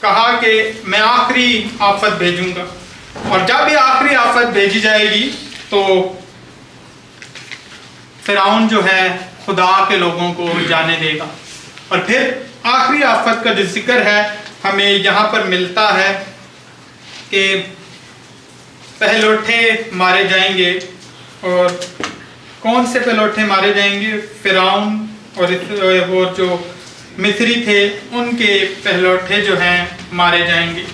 کہا کہ میں آخری آفت بھیجوں گا، اور جب یہ آخری آفت بھیجی جائے گی تو فرعون جو ہے خدا کے لوگوں کو جانے دے گا۔ اور پھر آخری آفت کا جو ذکر ہے ہمیں یہاں پر ملتا ہے کہ پہلوٹھے مارے جائیں گے، اور کون سے پہلوٹھے مارے جائیں گے؟ فرعون اور جو مصری تھے ان کے پہلوٹھے جو ہیں مارے جائیں گے۔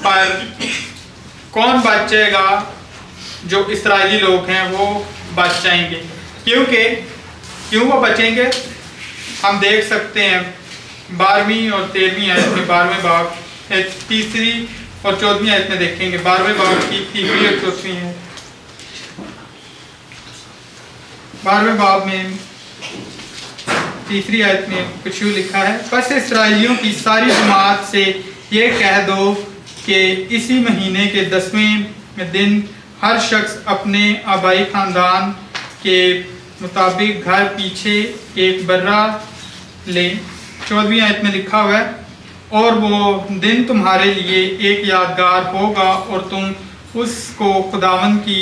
پر کون بچ جائے گا؟ جو اسرائیلی لوگ ہیں وہ بچ جائیں گے۔ کیوں وہ بچیں گے؟ ہم دیکھ سکتے ہیں 12ویں اور 13ویں آیت میں، 12ویں باب 3 اور 14ویں آیت میں دیکھیں گے۔ 12ویں باب کی 3 اور 14ویں ہے۔ 12ویں باب میں 3 آیت میں کچھ یوں لکھا ہے، پس اسرائیلیوں کی ساری جماعت سے یہ کہہ دو کہ اسی مہینے کے 10ویں دن ہر شخص اپنے آبائی خاندان کے مطابق گھر پیچھے ایک برہ لیں۔ 14ویں آیت میں لکھا ہوا ہے، اور وہ دن تمہارے لیے ایک یادگار ہوگا، اور تم اس کو خداوند کی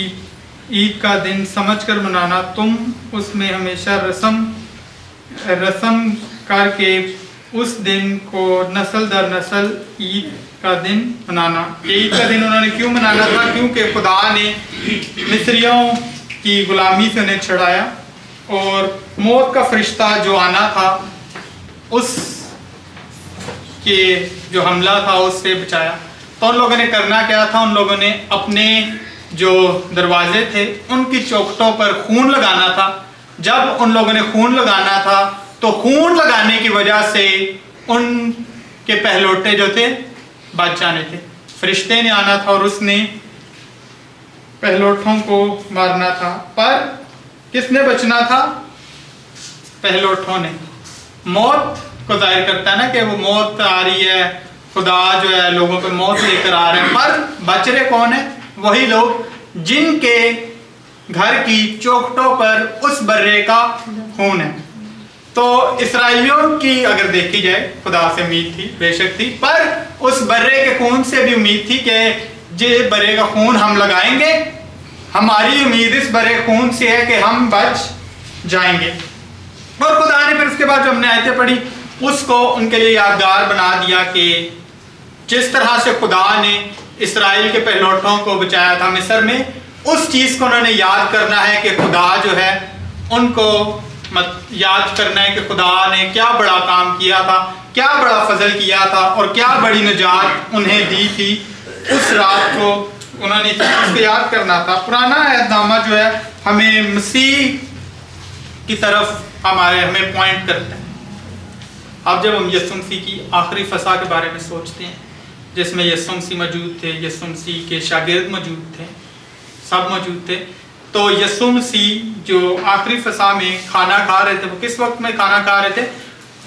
عید کا دن سمجھ کر منانا۔ تم اس میں ہمیشہ رسم کر کے اس دن کو نسل در نسل عید کا دن منانا۔ عید کا دن انہوں نے کیوں منانا تھا؟ کیونکہ خدا نے مصریوں کی غلامی سے انہیں چھڑایا، اور موت کا فرشتہ جو آنا تھا اس کے جو حملہ تھا اس سے بچایا۔ تو ان لوگوں نے کرنا کیا تھا؟ ان لوگوں نے اپنے جو دروازے تھے ان کی چوکھٹوں پر خون لگانا تھا۔ جب ان لوگوں نے خون لگانا تھا تو خون لگانے کی وجہ سے ان کے پہلوٹے جو تھے بچ جانے تھے۔ فرشتے نے آنا تھا اور اس نے پہلوٹوں کو مارنا تھا۔ پر کس نے بچنا تھا؟ پہلوٹوں نے۔ موت کو ظاہر کرتا ہے نا کہ وہ موت آ رہی ہے، خدا جو ہے لوگوں پہ موت لے کر آ رہے ہیں، پر بچ رہے کون ہیں؟ وہی لوگ جن کے گھر کی چوکھٹوں پر اس برے کا خون ہے۔ تو اسرائیلیوں کی اگر دیکھی جائے خدا سے امید تھی، بے شک تھی، پر اس برے کے خون سے بھی امید تھی کہ یہ برے کا خون ہم لگائیں گے، ہماری امید اس برے خون سے ہے کہ ہم بچ جائیں گے۔ اور خدا نے پھر اس کے بعد جو ہم نے آیتیں پڑھی اس کو ان کے لیے یادگار بنا دیا کہ جس طرح سے خدا نے اسرائیل کے پہلوٹوں کو بچایا تھا مصر میں، اس چیز کو انہوں نے یاد کرنا ہے کہ خدا جو ہے ان کو یاد کرنا ہے کہ خدا نے کیا بڑا کام کیا تھا، کیا بڑا فضل کیا تھا، اور کیا بڑی نجات انہیں دی تھی۔ اس رات کو انہوں نے اس کو یاد کرنا تھا۔ پرانا عہد نامہ جو ہے ہمیں مسیح کی طرف ہمیں پوائنٹ کرتا ہے۔ اب جب ہم یسوع مسیح کی آخری فصح کے بارے میں سوچتے ہیں جس میں یسوع مسیح موجود تھے، یسوع مسیح کے شاگرد موجود تھے، سب موجود تھے، تو یسوع مسیح جو آخری فصح میں کھانا کھا رہے تھے، وہ کس وقت میں کھانا کھا رہے تھے؟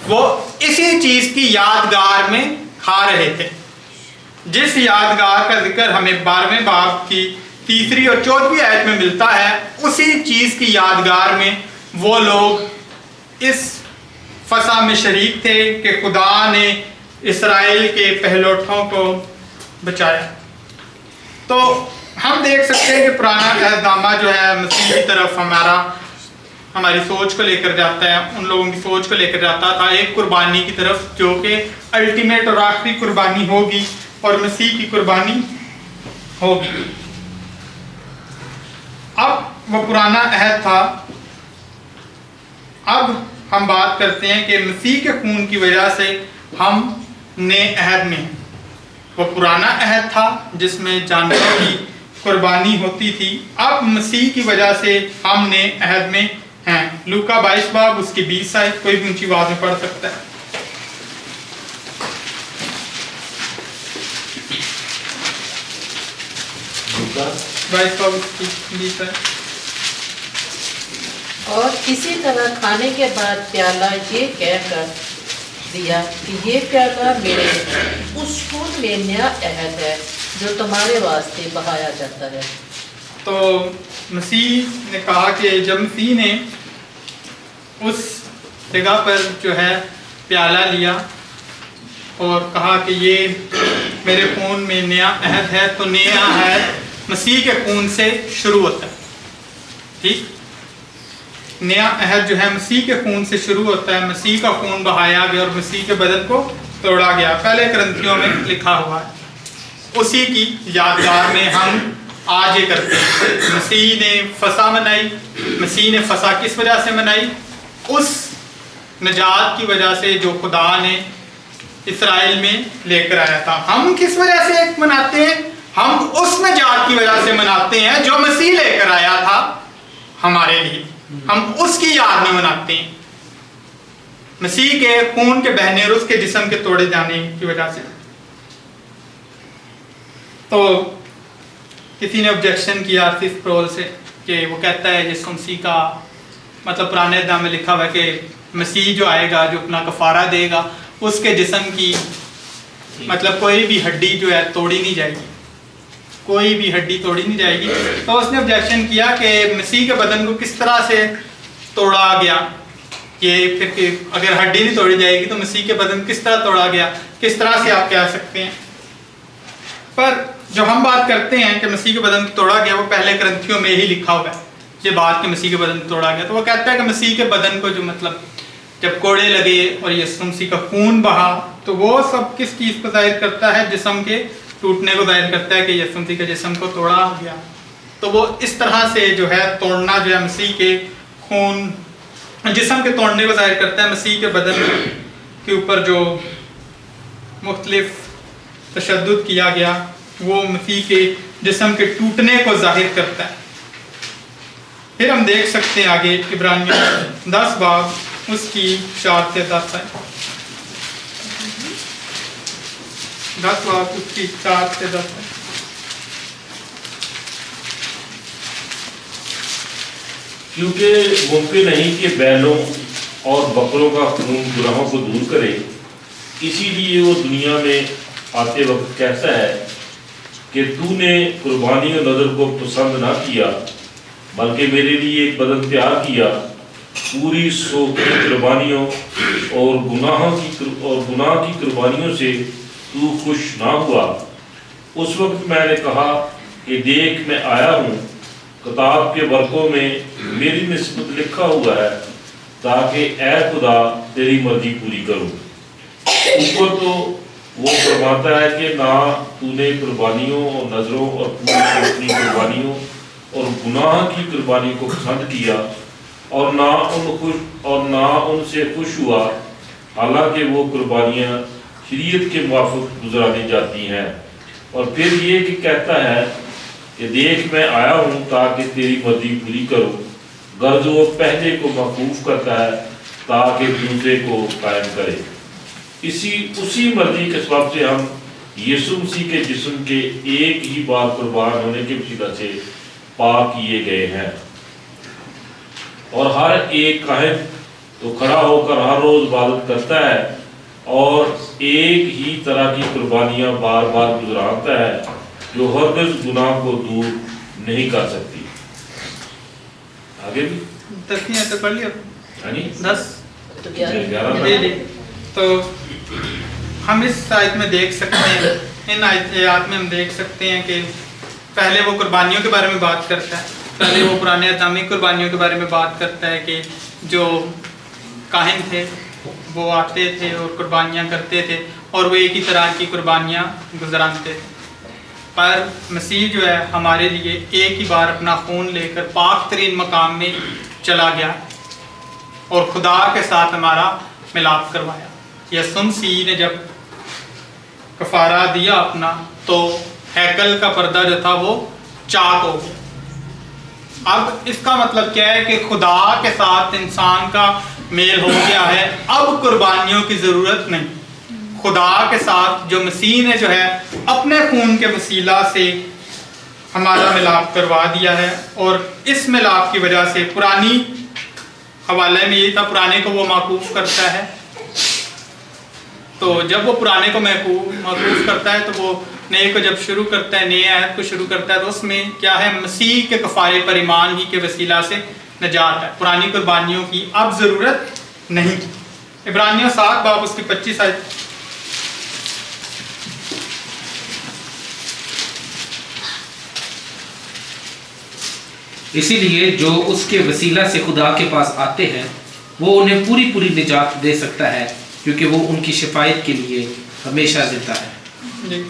وہ اسی چیز کی یادگار میں کھا رہے تھے۔ جس یادگار کا ذکر ہمیں 12ویں باب کی 3 اور 14ویں آیت میں ملتا ہے، اسی چیز کی یادگار میں وہ لوگ اس فصح میں شریک تھے کہ خدا نے اسرائیل کے پہلوٹوں کو بچایا۔ تو ہم دیکھ سکتے ہیں کہ پرانا عہد نامہ جو ہے مسیح کی طرف ہماری سوچ کو لے کر جاتا ہے، ان لوگوں کی سوچ کو لے کر جاتا تھا ایک قربانی کی طرف جو کہ الٹیمیٹ اور آخری قربانی ہوگی، اور مسیح کی قربانی ہوگی۔ اب وہ پرانا عہد تھا، اب ہم بات کرتے ہیں کہ مسیح کے خون کی وجہ سے ہم نئے عہد میں ہیں۔ وہ پرانا عہد تھا جس میں جانوروں کی قربانی ہوتی تھی، اب مسیح کی وجہ سے ہم نئے عہد میں ہیں۔ لوکا 22 باب اس کی 20 آیت کوئی بھی اونچی آواز میں پڑھ سکتا ہے۔ لوکا 22 باب اس کی 20 آیت۔ اور اسی طرح کھانے کے بعد پیالہ یہ کہہ کر دیا کہ یہ پیالہ میرے اس خون میں نیا عہد ہے جو تمہارے واسطے بہایا جاتا ہے۔ تو مسیح نے کہا کہ جب مسیح نے اس جگہ پر جو ہے پیالہ لیا اور کہا کہ یہ میرے خون میں نیا عہد ہے، تو نیا عہد مسیح کے خون سے شروع ہوتا ہے. ٹھیک، نیا عہد جو ہے مسیح کے خون سے شروع ہوتا ہے. مسیح کا خون بہایا گیا اور مسیح کے بدن کو توڑا گیا. پہلے کرنتھیوں میں لکھا ہوا ہے. اسی کی یادگار میں ہم آج یہ کرتے ہیں. مسیح نے فسح منائی. مسیح نے فسح کس وجہ سے منائی؟ اس نجات کی وجہ سے جو خدا نے اسرائیل میں لے کر آیا تھا. ہم کس وجہ سے مناتے ہیں؟ ہم اس نجات کی وجہ سے مناتے ہیں جو مسیح لے کر آیا تھا ہمارے لیے. ہم اس کی یاد میں مناتے ہیں، مسیح کے خون کے بہنے اور اس کے جسم کے توڑے جانے کی وجہ سے. تو کسی نے آبجیکشن کیا آرتھیس پرول سے کہ وہ کہتا ہے یسوع مسیح کا مطلب پرانے نام میں لکھا ہوا ہے کہ مسیح جو آئے گا، جو اپنا کفارہ دے گا، اس کے جسم کی مطلب کوئی بھی ہڈی جو ہے توڑی نہیں جائے گی، کوئی بھی ہڈی توڑی نہیں جائے گی. تو اس نے آبجیکشن کیا کہ مسیح کے بدن کو کس طرح سے توڑا گیا، یہ پھر کہ اگر ہڈی نہیں توڑی جائے گی تو مسیح کے بدن کس طرح توڑا گیا، کس طرح سے آپ کہہ سکتے ہیں. پر جو ہم بات کرتے ہیں کہ مسیح کے بدن توڑا گیا، وہ پہلے کرنتھیوں میں ہی لکھا ہوا ہے یہ بات کہ مسیح کے بدن توڑا گیا. تو وہ کہتا ہے کہ مسیح کے بدن کو جو مطلب جب کوڑے لگے اور یسوع مسیح کا خون بہا تو وہ سب کس چیز کو ظاہر کرتا ہے؟ جسم کے ٹوٹنے کو ظاہر کرتا ہے کہ یسوع مسیح کے جسم کو توڑا گیا. تو وہ اس طرح سے جو ہے توڑنا جو ہے مسیح کے خون جسم کے توڑنے کو ظاہر کرتا ہے. مسیح کے بدن کے اوپر جو مختلف تشدد کیا گیا وہ مسیح کے جسم کے ٹوٹنے کو ظاہر کرتا ہے. پھر ہم دیکھ سکتے ہیں آگے عبرانیوں 10 باب اس کی 4 سے 10 ہے. 10 باب اس کی 4 سے 10 ہے. کیونکہ ممکن نہیں کہ بیلوں اور بکروں کا خون گناہوں کو دور کرے، اسی لیے وہ دنیا میں آتے وقت کہتا ہے کہ تو نے قربانی و نذر کو پسند نہ کیا، بلکہ میرے لیے ایک بدن تیار کیا. پوری سوکھی قربانیوں اور گناہ کی قربانیوں سے تو خوش نہ ہوا. اس وقت میں نے کہا کہ دیکھ میں آیا ہوں، کتاب کے ورقوں میں میری نسبت لکھا ہوا ہے تاکہ اے خدا تیری مرضی پوری کروں. اوپر تو وہ فرماتا ہے کہ نہ تو نے قربانیوں اور نذروں اور پوری اپنی قربانیوں اور گناہ کی قربانی کو پسند کیا اور نہ ان سے خوش ہوا، حالانکہ وہ قربانیاں شریعت کے موافق گزرانی جاتی ہیں. اور پھر یہ کہ کہتا ہے کہ دیکھ میں آیا ہوں تاکہ تیری مرضی پوری کروں. غرض وہ پہلے کو موقوف کرتا ہے تاکہ دوسرے کو قائم کرے. اسی مرضی کے سبب سے ہم یسوع مسیح کے جسم کے ایک ہی بار قربان ہونے کے وسیلہ سے پاک کیے گئے ہیں. اور ہر ایک کاہن تو کھڑا ہو کر ہر روز عبادت کرتا ہے اور ایک ہی طرح کی قربانیاں بار بار گزراتا ہے جو ہرگز گناہ کو دور نہیں کر سکتی. آگے بھی 10 تو پڑھ لیا 10 تو ہم اس آیت میں دیکھ سکتے ہیں، ان آیات میں ہم دیکھ سکتے ہیں کہ پہلے وہ قربانیوں کے بارے میں بات کرتا ہے. پہلے وہ پرانے ادامی قربانیوں کے بارے میں بات کرتا ہے کہ جو کاہن تھے وہ آتے تھے اور قربانیاں کرتے تھے اور وہ ایک ہی طرح کی قربانیاں گزرانتے تھے. پر مسیح جو ہے ہمارے لیے ایک ہی بار اپنا خون لے کر پاک ترین مقام میں چلا گیا اور خدا کے ساتھ ہمارا ملاپ کروایا. یسوع مسیح نے جب کفارہ دیا اپنا تو ہیکل کا پردہ جو تھا وہ چاک ہو گیا. اب اس کا مطلب کیا ہے کہ خدا کے ساتھ انسان کا میل ہو گیا ہے، اب قربانیوں کی ضرورت نہیں. خدا کے ساتھ جو مسیح نے جو ہے اپنے خون کے وسیلہ سے ہمارا ملاپ کروا دیا ہے. اور اس ملاپ کی وجہ سے پرانی حوالے میں یہ تھا، پرانے کو وہ معکوف کرتا ہے. تو جب وہ پرانے کو معکوف کرتا ہے تو وہ نئے کو جب شروع کرتا ہے، نئے عہد کو شروع کرتا ہے، تو اس میں کیا ہے؟ مسیح کے کفارے پر ایمان ہی کے وسیلہ سے نجات ہے. پرانی قربانیوں کی اب ضرورت نہیں. عبرانیوں 7 باب اس کی 25 آیت اسی لیے جو اس کے وسیلہ سے خدا کے پاس آتے ہیں وہ انہیں پوری پوری نجات دے سکتا ہے، کیونکہ وہ ان کی شفاعت کے لیے ہمیشہ زندہ ہے۔ جی،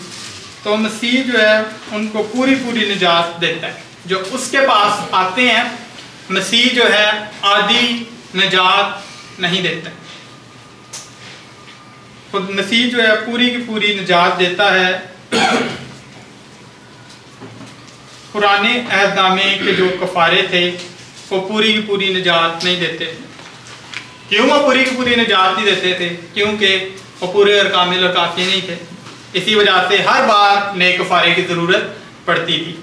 تو مسیح جو ہے ان کو پوری پوری نجات دیتا ہے۔ جو اس کے پاس آتے ہیں مسیح جو ہے آدھی نجات نہیں دیتا ہے، خود مسیح جو ہے پوری کی پوری نجات دیتا ہے۔ پرانے عہد نامے کے جو کفارے تھے وہ پوری کی پوری نجات نہیں دیتے تھے۔ کیوں وہ پوری کی پوری نجات نہیں دیتے تھے؟ کیونکہ وہ پورے اور کامل اور کافی نہیں تھے۔ اسی وجہ سے ہر بار نئے کفارے کی ضرورت پڑتی تھی۔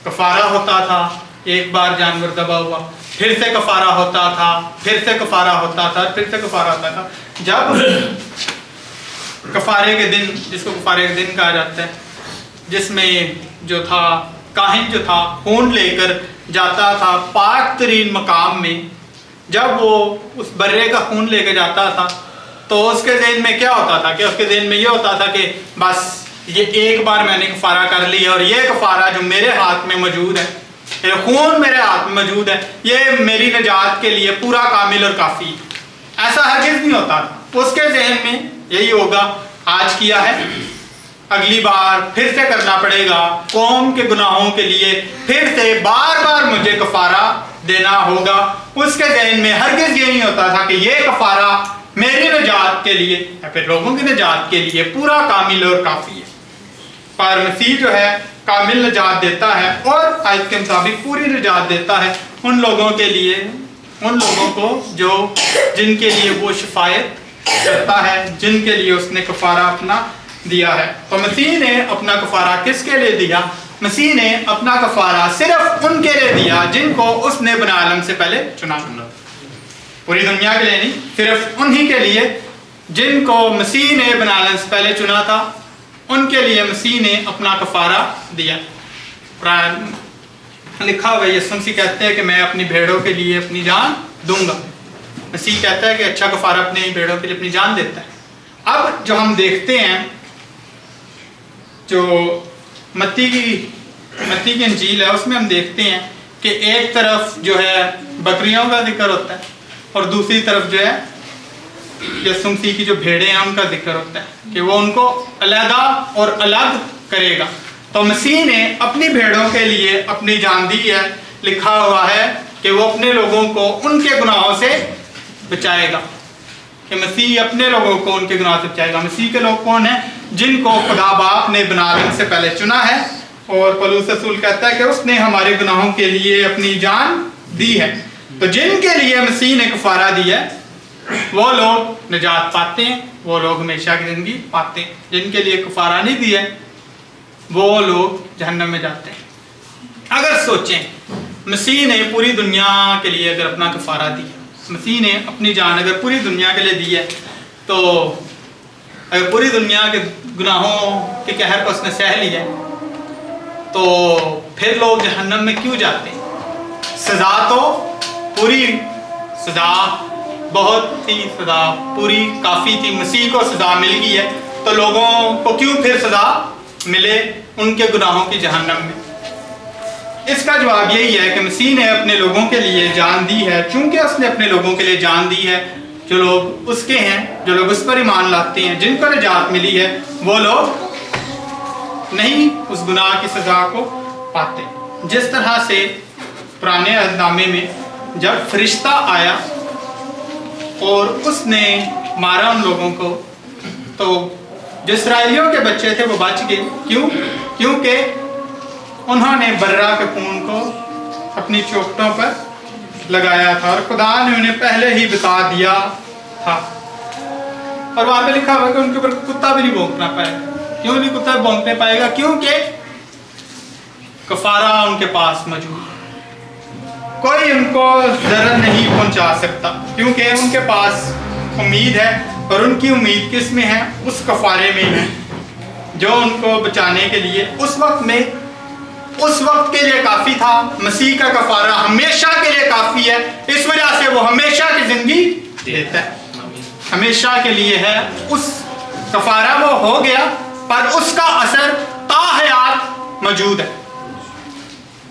کفارہ ہوتا تھا، ایک بار جانور ذبح ہوا، پھر سے کفارہ ہوتا تھا، پھر سے کفارہ ہوتا تھا، پھر سے کفارہ ہوتا تھا۔ جب کفارے کے دن، جس کو کفارے کے دن کہا جاتا ہے، جس میں جو تھا کاہن جو تھا خون لے کر جاتا تھا پاک ترین مقام میں، جب وہ اس برے کا خون لے کے جاتا تھا تو اس کے ذہن میں کیا ہوتا تھا کہ اس کے ذہن میں یہ ہوتا تھا کہ بس یہ ایک بار میں نے کفارہ کر لیا اور یہ کفارہ جو میرے ہاتھ میں موجود ہے، یہ خون میرے ہاتھ میں موجود ہے، یہ میری نجات کے لیے پورا کامل اور کافی ہے۔ ایسا ہرگز نہیں ہوتا تھا۔ اس کے ذہن میں یہی ہوگا، آج کیا ہے اگلی بار پھر سے کرنا پڑے گا، قوم کے گناہوں کے لیے پھر سے بار بار مجھے کفارہ دینا ہوگا۔ اس کے ذہن میں ہرگز یہ نہیں ہوتا تھا کہ یہ کفارہ میری نجات کے لیے یا پھر لوگوں کی نجات کے لیے پورا کامل اور کافی ہے۔ پر مسیح جو ہے کامل نجات دیتا ہے اور آیت کے مطابق پوری نجات دیتا ہے ان لوگوں کے لیے، ان لوگوں کو جن کے لیے وہ شفاعت کرتا ہے، جن کے لیے اس نے کفارہ اپنا دیا ہے۔ تو مسیح نے اپنا کفارہ کس کے لیے دیا؟ مسیح نے اپنا کفارہ صرف ان کے لیے دیا جن کو اس نے بنا عالم سے پہلے چنا۔ پوری دنیا کے لیے نہیں، صرف انہی کے لیے جن کو مسیح نے بنا عالم سے پہلے چنا تھا، ان کے لیے مسیح نے اپنا کفارہ دیا۔ لکھا ہوا ہے، یسوع مسیح کہتے ہیں کہ میں اپنی بھیڑوں کے لیے اپنی جان دوں گا۔ مسیح کہتا ہے کہ اچھا کفارہ اپنی بھیڑوں کے لیے اپنی جان دیتا ہے۔ اب جو ہم دیکھتے ہیں، جو متی کی انجیل ہے اس میں ہم دیکھتے ہیں کہ ایک طرف جو ہے بکریوں کا ذکر ہوتا ہے اور دوسری طرف جو ہے یسوع مسیح کی جو بھیڑیں ہیں ان کا ذکر ہوتا ہے کہ وہ ان کو علیحدہ اور الگ کرے گا۔ تو مسیح نے اپنی بھیڑوں کے لیے اپنی جان دی ہے۔ لکھا ہوا ہے کہ وہ اپنے لوگوں کو ان کے گناہوں سے بچائے گا، کہ مسیح اپنے لوگوں کو ان کے گناہوں سے بچائے گا۔ مسیح کے لوگ کون ہیں؟ جن کو خدا باپ نے بنا عالم سے پہلے چنا ہے، اور پولس رسول کہتا ہے کہ اس نے ہمارے گناہوں کے لیے اپنی جان دی ہے۔ تو جن کے لیے مسیح نے کفارہ دیا ہے وہ لوگ نجات پاتے ہیں، وہ لوگ ہمیشہ کی زندگی پاتے ہیں۔ جن کے لیے کفارہ نہیں دیا وہ لوگ جہنم میں جاتے ہیں۔ اگر سوچیں مسیح نے پوری دنیا کے لیے اگر اپنا کفارہ دیا، مسیح نے اپنی جان اگر پوری دنیا کے لیے دی ہے، تو اگر پوری دنیا کے گناہوں کے قہر کو اس نے سہ لیا ہے تو پھر لوگ جہنم میں کیوں جاتے ہیں؟ سزا تو پوری، سزا بہت ہی سزا پوری کافی تھی، مسیح کو سزا مل گئی ہے، تو لوگوں کو کیوں پھر سزا ملے ان کے گناہوں کی جہنم میں؟ اس کا جواب یہی ہے کہ مسیح نے اپنے لوگوں کے لیے جان دی ہے۔ چونکہ اس نے اپنے لوگوں کے لیے جان دی ہے، جو لوگ اس کے ہیں، جو لوگ اس پر ایمان لاتے ہیں، جن کو نجات ملی ہے، وہ لوگ نہیں اس گناہ کی سزا کو پاتے۔ جس طرح سے پرانے عہد نامے میں جب فرشتہ آیا اور اس نے مارا ان لوگوں کو، تو جو اسرائیلیوں کے بچے تھے وہ بچ گئے۔ کیونکہ انہوں نے برا کے خون کو اپنی چوکھٹوں پر لگایا تھا اور خدا نے انہیں پہلے ہی بتا دیا تھا۔ اور وہاں پہ لکھا ہوا کہ ان کے اوپر کتا بھی نہیں بھونکنا پائے گا۔ کیوں نہیں کتا بھونکنے پائے گا؟ کیونکہ کفارہ ان کے پاس موجود ہے، کوئی ان کو ضرر نہیں پہنچا سکتا، کیونکہ ان کے پاس امید ہے، اور ان کی امید کس میں ہے؟ اس کفارے میں ہے جو ان کو بچانے کے لیے اس وقت کے لیے کافی تھا۔ مسیح کا کفارہ ہمیشہ کے لیے کافی ہے، اس وجہ سے وہ ہمیشہ کی زندگی دیتا ہے، ہمیشہ کے لیے ہے۔ اس کفارہ وہ ہو گیا، پر اس کا اثر تا حیات موجود ہے۔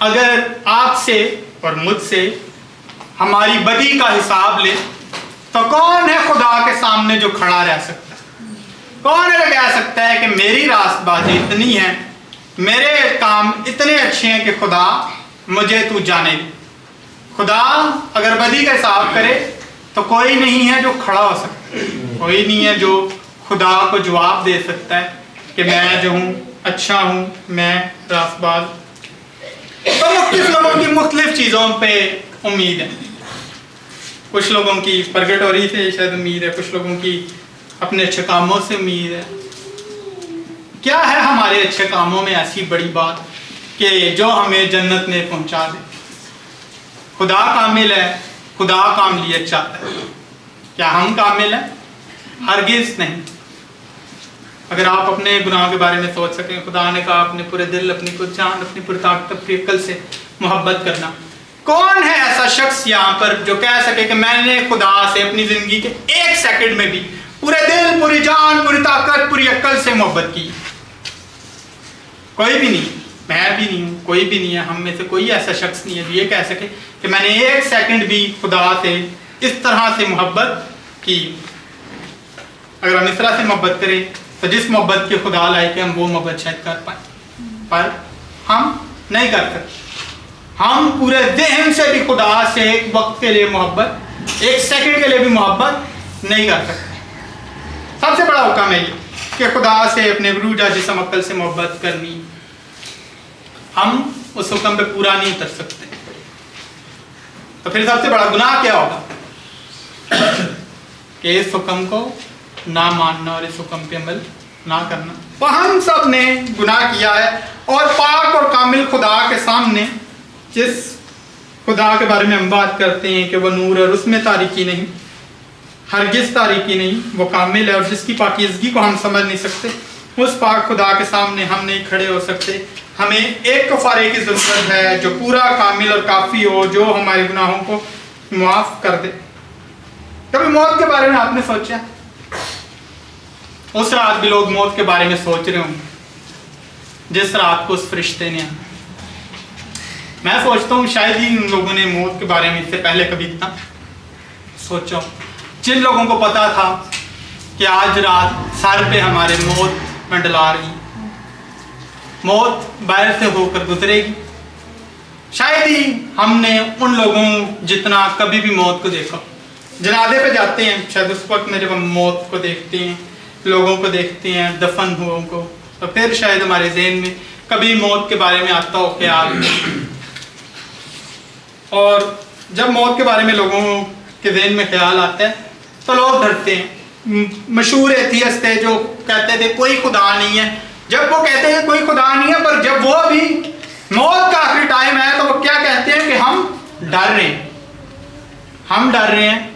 اگر آپ سے اور مجھ سے ہماری بدی کا حساب لے تو کون ہے خدا کے سامنے جو کھڑا رہ سکتا ہے؟ کون ہے جو کہہ سکتا ہے کہ میری راست بازی اتنی ہے، میرے کام اتنے اچھے ہیں کہ خدا مجھے تو جانے دے؟ خدا اگر بدی کا حساب کرے تو کوئی نہیں ہے جو کھڑا ہو سکتا ہے، کوئی نہیں ہے جو خدا کو جواب دے سکتا ہے کہ میں جو ہوں اچھا ہوں، میں راست باز۔ تو مختلف لوگوں کی مختلف چیزوں پہ امید ہے، کچھ لوگوں کی پرگٹوری سے شاید امید ہے، کچھ لوگوں کی اپنے اچھے کاموں سے امید ہے۔ کیا ہے ہمارے اچھے کاموں میں ایسی بڑی بات کہ جو ہمیں جنت میں پہنچا دے؟ خدا کامل ہے، خدا کاملیت چاہتا ہے، کیا ہم کامل ہیں؟ ہرگز نہیں۔ اگر آپ اپنے گناہ کے بارے میں سوچ سکیں، خدا نے کہا اپنے پورے دل، اپنی پوری جان، اپنی پوری طاقت، اپنی عقل سے محبت کرنا۔ کون ہے ایسا شخص یہاں پر جو کہہ سکے کہ میں نے خدا سے اپنی زندگی کے ایک سیکنڈ میں بھی پورے دل، پوری جان، پوری طاقت، پوری عقل سے محبت کی؟ کوئی بھی نہیں، میں بھی نہیں ہوں، کوئی بھی نہیں ہے، ہم میں سے کوئی ایسا شخص نہیں ہے جو یہ کہہ سکے کہ میں نے ایک سیکنڈ بھی خدا سے اس طرح سے محبت کی۔ اگر ہم اس طرح سے محبت کریں تو جس محبت کے خدا لائے کہ ہم وہ محبت شاید کر پائیں، پر ہم نہیں کر سکتے۔ ہم پورے ذہن سے بھی خدا سے ایک وقت کے لیے محبت، ایک سیکنڈ کے لیے بھی محبت نہیں کر سکتے۔ سب سے بڑا حکم ہے یہ کہ خدا سے اپنے روح جا جسم عقل سے محبت کرنی۔ ہم اس حکم پہ پورا نہیں اتر سکتے، تو پھر سب سے بڑا گناہ کیا ہوگا؟ کہ اس حکم کو نہ ماننا اور اس حکم پہ عمل نہ کرنا۔ تو ہم سب نے گناہ کیا ہے، اور پاک اور کامل خدا کے سامنے جس خدا کے بارے میں ہم بات کرتے ہیں کہ وہ نور اور اس میں تاریکی نہیں، ہرگز تاریکی نہیں، وہ کامل ہے، اور جس کی پاکیزگی کو ہم سمجھ نہیں سکتے، اس پاک خدا کے سامنے ہم نہیں کھڑے ہو سکتے۔ ہمیں ایک کفارے کی ضرورت ہے جو پورا کامل اور کافی ہو، جو ہمارے گناہوں کو معاف کر دے۔ کبھی موت کے بارے میں آپ نے سوچا؟ اس رات بھی لوگ موت کے بارے میں سوچ رہے ہوں گے جس رات کو اس فرشتے نے آنا۔ میں سوچتا ہوں شاید ہی ان لوگوں نے موت کے بارے میں اس سے پہلے کبھی اتنا سوچا۔ جن لوگوں کو پتا تھا کہ آج رات سر پہ ہمارے موت منڈلا رہی، موت باہر سے ہو کر گزرے گی، شاید ہی ہم نے ان لوگوں جتنا کبھی بھی موت کو دیکھا۔ جنازے پہ جاتے ہیں، شاید اس وقت میں جب ہم موت کو دیکھتے ہیں، لوگوں کو دیکھتے ہیں دفن ہوئوں کو، تو پھر شاید ہمارے ذہن میں کبھی موت کے بارے میں آتا ہو خیال۔ اور جب موت کے بارے میں لوگوں کے ذہن میں خیال آتا ہے تو لوگ ڈرتے ہیں۔ مشہور ایتھیسٹ تھے جو کہتے تھے کوئی خدا نہیں ہے۔ جب وہ کہتے ہیں کوئی خدا نہیں ہے، پر جب وہ بھی موت کا آخری ٹائم ہے تو وہ کیا کہتے ہیں کہ ہم ڈر رہے ہیں، ہم ڈر رہے ہیں۔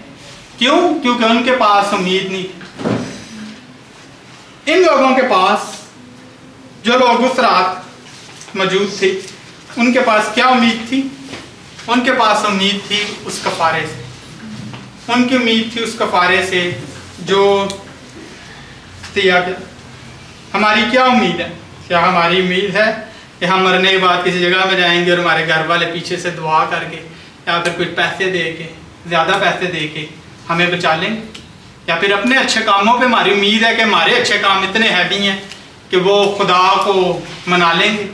کیوں؟ کیونکہ ان کے پاس امید نہیں تھی۔ ان لوگوں کے پاس، جو لوگ اس رات موجود تھے، ان کے پاس کیا امید تھی؟ ان کے پاس امید تھی اس کفارے سے، ان کی امید تھی اس کفارے سے جو دیا گیا۔ ہماری کیا امید ہے؟ کیا ہماری امید ہے کہ ہم مرنے کے بعد کسی جگہ میں جائیں گے اور ہمارے گھر والے پیچھے سے دعا کر کے یا پھر کچھ پیسے دے کے، زیادہ پیسے دے کے ہمیں بچا لیں گے؟ یا پھر اپنے اچھے کاموں پہ ہماری امید ہے کہ ہمارے اچھے کام اتنے ہیوی ہیں کہ وہ خدا کو منا لیں گے؟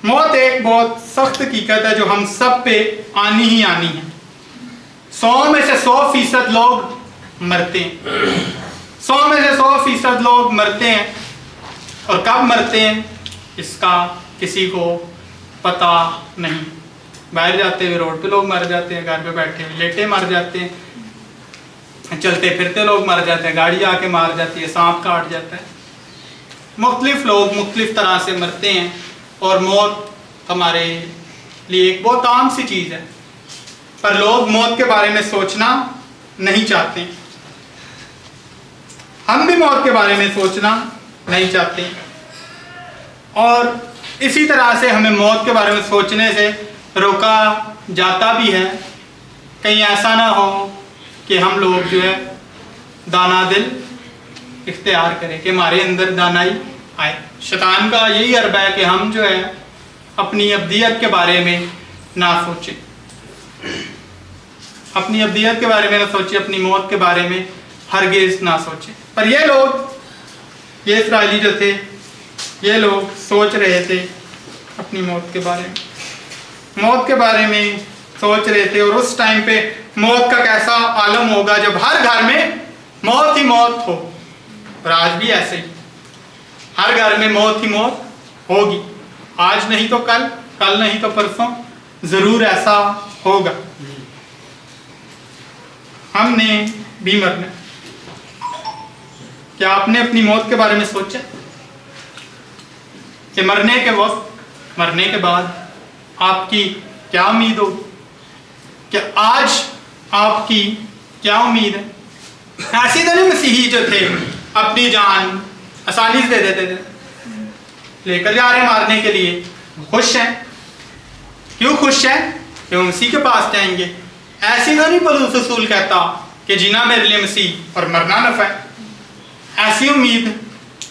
موت ایک بہت سخت حقیقت ہے جو ہم سب پہ آنی ہی آنی ہے۔ 100 میں سے 100% لوگ مرتے ہیں، 100 میں سے 100% لوگ مرتے ہیں، اور کب مرتے ہیں اس کا کسی کو پتہ نہیں۔ باہر جاتے ہوئے روڈ پہ لوگ مر جاتے ہیں، گھر پہ بیٹھے ہوئے لیٹے مر جاتے ہیں، چلتے پھرتے لوگ مر جاتے ہیں، گاڑی آ کے مار جاتی ہے، سانپ کاٹ جاتا ہے۔ مختلف لوگ مختلف طرح سے مرتے ہیں، اور موت ہمارے لیے ایک بہت عام سی چیز ہے، پر لوگ موت کے بارے میں سوچنا نہیں چاہتے۔ ہم بھی موت کے بارے میں سوچنا نہیں چاہتے، اور اسی طرح سے ہمیں موت کے بارے میں سوچنے سے روکا جاتا بھی ہے۔ کہیں ایسا نہ ہو کہ ہم لوگ جو ہے دانا دل اختیار کریں، کہ ہمارے اندر دانائی آئے۔ شیطان کا یہی حربہ ہے کہ ہم جو ہے اپنی ابدیت کے بارے میں نہ سوچیں، اپنی ابدیت کے بارے میں نہ سوچیں، اپنی موت کے بارے میں ہرگز نہ سوچیں۔ پر یہ لوگ، یہ اسرائیلی جو تھے، یہ لوگ سوچ رہے تھے اپنی موت کے بارے میں، موت کے بارے میں سوچ رہے تھے، اور اس ٹائم پہ موت کا کیسا عالم ہوگا جب ہر گھر میں موت ہی موت ہو۔ اور آج بھی ایسے ہی ہر گھر میں موت ہی موت ہوگی، آج نہیں تو کل، کل نہیں تو پرسوں، ضرور ایسا ہوگا۔ ہم نے بھی مرنا۔ کیا آپ نے اپنی موت کے بارے میں سوچا کہ مرنے کے وقت، مرنے کے بعد آپ کی کیا امید ہوگی؟ کہ آج آپ کی کیا امید ہے؟ ایسی تو نہیں مسیحی جو تھے اپنی جان آسانی سے دے دیتے تھے، لے کر جا رہے ہیں مارنے کے لیے، خوش ہیں۔ کیوں خوش ہیں؟ کہ وہ مسیح کے پاس جائیں گے۔ ایسی تو نہیں پولس رسول کہتا کہ جینا میرے لیے مسیح اور مرنا نفع ہے۔ ایسی امید،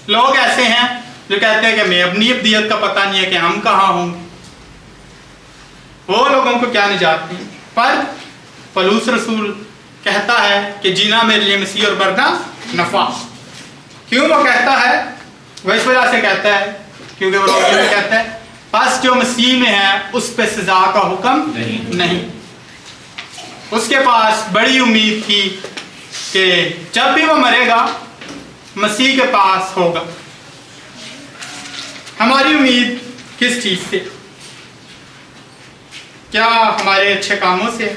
لوگ ایسے ہیں جو کہتے ہیں کہ میں اپنی ابدیت کا پتہ نہیں ہے کہ ہم کہاں ہوں گے، وہ لوگوں کو کیا نجات دی۔ پر پولس رسول کہتا ہے کہ جینا میرے لیے مسیح اور مرنا نفع۔ کیوں وہ کہتا ہے؟ وہ اس وجہ سے کہتا ہے کیونکہ وہ رومیو میں کہتا ہے پس جو مسیح میں ہے اس پہ سزا کا حکم نہیں۔ اس کے پاس بڑی امید تھی کہ جب بھی وہ مرے گا مسیح کے پاس ہوگا۔ ہماری امید کس چیز سے؟ کیا ہمارے اچھے کاموں سے ہے،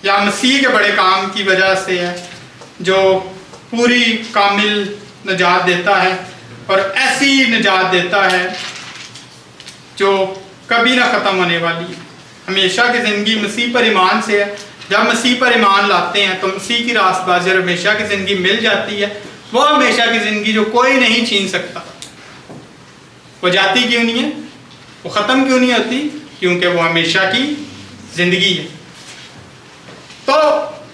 یا مسیح کے بڑے کام کی وجہ سے ہے جو پوری کامل نجات دیتا ہے، اور ایسی نجات دیتا ہے جو کبھی نہ ختم ہونے والی ہے، ہمیشہ کی زندگی مسیح پر ایمان سے ہے۔ جب مسیح پر ایمان لاتے ہیں تو مسیح کی راست بازی اور ہمیشہ کی زندگی مل جاتی ہے، وہ ہمیشہ کی زندگی جو کوئی نہیں چھین سکتا۔ وہ جاتی کیوں نہیں ہے، وہ ختم کیوں نہیں ہوتی؟ کیونکہ وہ ہمیشہ کی زندگی ہے۔ تو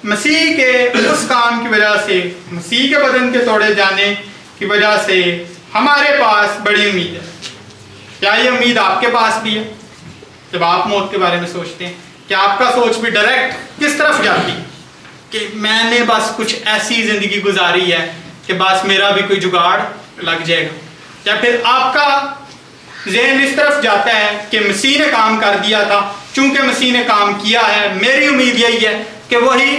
مسیح کے اس کام کی وجہ سے، مسیح کے بدن کے توڑے جانے کی وجہ سے ہمارے پاس بڑی امید ہے۔ کیا یہ امید آپ کے پاس بھی ہے؟ جب آپ موت کے بارے میں سوچتے ہیں، کیا آپ کا سوچ بھی ڈائریکٹ کس طرف جاتی کہ میں نے بس کچھ ایسی زندگی گزاری ہے کہ بس میرا بھی کوئی جگاڑ لگ جائے گا؟ یا پھر آپ کا ذہن اس طرف جاتا ہے کہ مسیح نے کام کر دیا تھا، چونکہ مسیح نے کام کیا ہے میری امید یہی ہے کہ وہی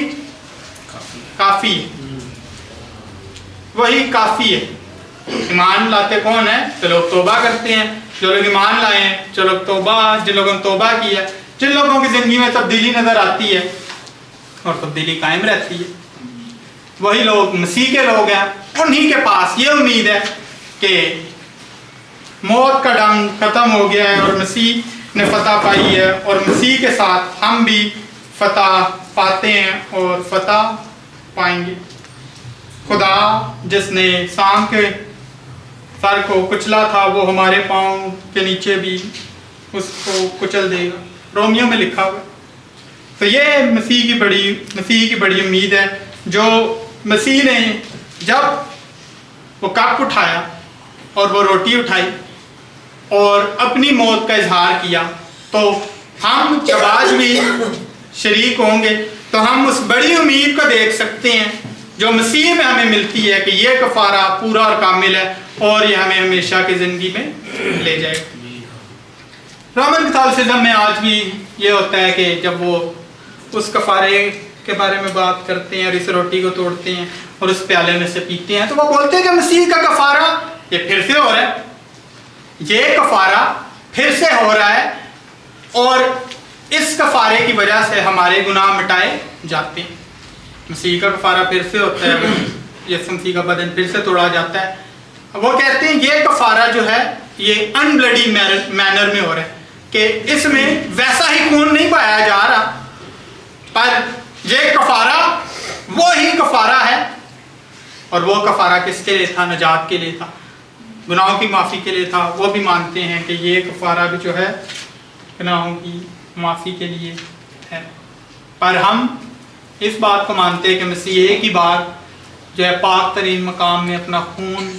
کافی ہے، وہی کافی ہے۔ ایمان لاتے کون ہیں؟ جو لوگ توبہ کرتے ہیں، جو لوگ ایمان لائے ہیں، جو لوگ توبہ، جن لوگوں نے توبہ کی ہے، جن لوگوں کی زندگی میں تبدیلی نظر آتی ہے اور تبدیلی قائم رہتی ہے، وہی لوگ مسیح کے لوگ ہیں۔ انہی کے پاس یہ امید ہے کہ موت کا ڈنگ ختم ہو گیا ہے اور مسیح نے فتح پائی ہے، اور مسیح کے ساتھ ہم بھی فتح پاتے ہیں اور فتح پائیں گے۔ خدا جس نے سام کے سر کو کچلا تھا وہ ہمارے پاؤں کے نیچے بھی اس کو کچل دے گا، رومیو میں لکھا ہوا۔ تو یہ مسیح کی بڑی امید ہے، جو مسیح نے جب وہ کپ اٹھایا اور وہ روٹی اٹھائی اور اپنی موت کا اظہار کیا، تو ہم جب آج بھی شریک ہوں گے تو ہم اس بڑی امید کو دیکھ سکتے ہیں جو مسیح میں ہمیں ملتی ہے کہ یہ کفارہ پورا اور کامل ہے اور یہ ہمیں ہمیشہ کی زندگی میں لے جائے گا۔ رومن کیتھولسزم میں آج بھی یہ ہوتا ہے کہ جب وہ اس کفارے کے بارے میں بات کرتے ہیں اور اس روٹی کو توڑتے ہیں اور اس پیالے میں سے پیتے ہیں تو وہ بولتے ہیں کہ مسیح کا کفارہ یہ پھر سے ہو رہا ہے، یہ کفارہ پھر سے ہو رہا ہے، اور اس کفارے کی وجہ سے ہمارے گناہ مٹائے جاتے ہیں۔ مسیح کا کفارہ پھر سے ہوتا ہے، یسوع مسیح کا بدن پھر سے توڑا جاتا ہے۔ وہ کہتے ہیں یہ کفارہ جو ہے یہ ان بلڈی مینر میں ہو رہا ہے کہ اس میں ویسا ہی خون نہیں بہایا جا رہا، پر یہ کفارہ وہی کفارہ ہے، اور وہ کفارہ کس کے لیے تھا؟ نجات کے لیے تھا، گناہوں کی معافی کے لیے تھا۔ وہ بھی مانتے ہیں کہ یہ کفارہ بھی جو ہے گناہوں کی معافی کے لیے ہے، پر ہم اس بات کو مانتے ہیں کہ مسیح ایک ہی بار جو ہے پاک ترین مقام میں اپنا خون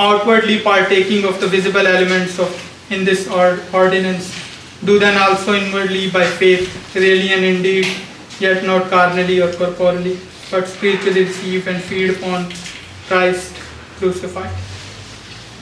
outwardly partaking of the visible elements of in this ordinance, do then also inwardly by faith, really and indeed, yet not carnally or corporally, but spiritually receive and feed upon Christ crucified.